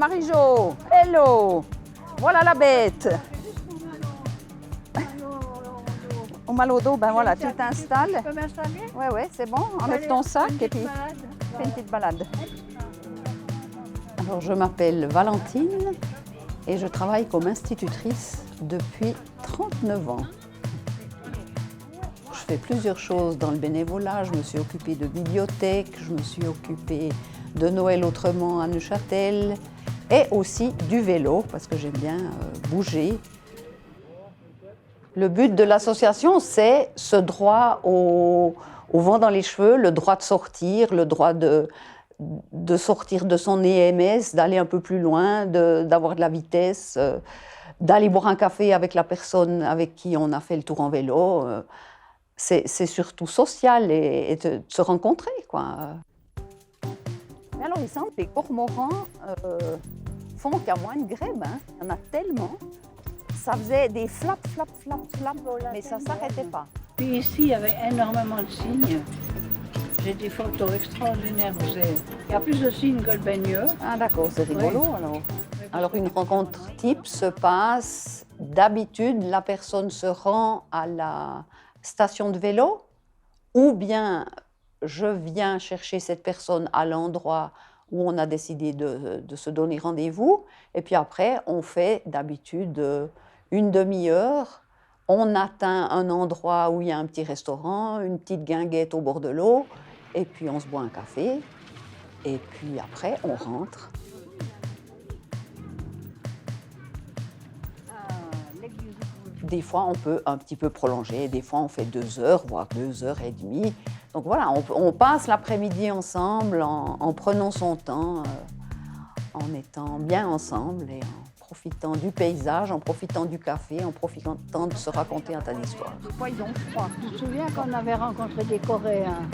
Marie-Jo. Hello. Voilà la bête. Au mal au dos, ben voilà, tu t'installes. Tu peux m'installer? Ouais, c'est bon. Enlève ton sac et puis fais une petite balade. Alors, je m'appelle Valentine et je travaille comme institutrice depuis 39 ans. Je fais plusieurs choses dans le bénévolat. Je me suis occupée de bibliothèque, je me suis occupée de Noël autrement à Neuchâtel et aussi du vélo parce que j'aime bien bouger. Le but de l'association, c'est ce droit au vent dans les cheveux, le droit de sortir, le droit de sortir de son EMS, d'aller un peu plus loin, d'avoir de la vitesse, d'aller boire un café avec la personne avec qui on a fait le tour en vélo. C'est surtout social et de se rencontrer, quoi. Mais alors, il semble que les cormorans font qu'à moins de grève, hein. Il y en a tellement. Ça faisait des flaps, mais ça ne s'arrêtait pas. Puis ici, il y avait énormément de cygnes. J'ai des photos extraordinaires. Il y a plus de cygnes que le baigneur. Ah d'accord, c'est rigolo Oui. alors. Alors une rencontre type se passe, d'habitude la personne se rend à la station de vélo ou bien je viens chercher cette personne à l'endroit où on a décidé de se donner rendez-vous et puis après on fait d'habitude une demi-heure, on atteint un endroit où il y a un petit restaurant, une petite guinguette au bord de l'eau et puis on se boit un café et puis après on rentre. Des fois, on peut un petit peu prolonger, des fois on fait 2 heures, voire 2 heures et demie. Donc voilà, on passe l'après-midi ensemble en prenant son temps, en étant bien ensemble et en profitant du paysage, en profitant du café, en profitant de se raconter un tas d'histoires. Pourquoi ils ont froid? Tu te souviens qu'on avait rencontré des Coréens?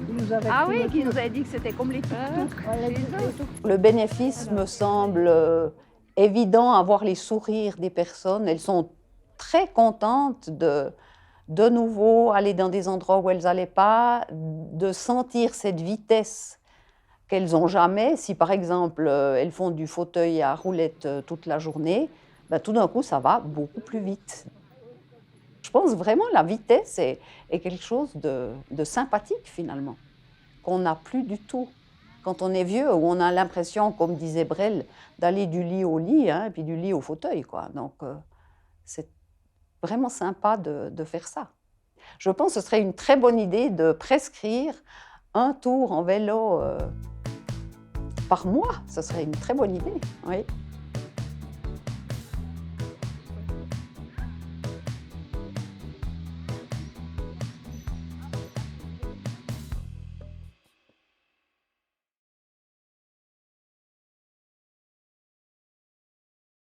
Ils nous avaient Ah pris oui, les qui nous trucs. avait dit que c'était comme les tuk-tuk. Ouais, les trucs. Le bénéfice me semble évident à voir les sourires des personnes. Elles sont très contentes de nouveau aller dans des endroits où elles n'allaient pas, de sentir cette vitesse qu'elles n'ont jamais. Si par exemple elles font du fauteuil à roulettes toute la journée, ben, tout d'un coup ça va beaucoup plus vite. Je pense vraiment que la vitesse est quelque chose de sympathique finalement, qu'on n'a plus du tout. Quand on est vieux, où on a l'impression, comme disait Brel, d'aller du lit au lit, hein, et puis du lit au fauteuil, quoi. Donc, c'est vraiment sympa de faire ça. Je pense que ce serait une très bonne idée de prescrire un tour en vélo par mois. Ce serait une très bonne idée, oui.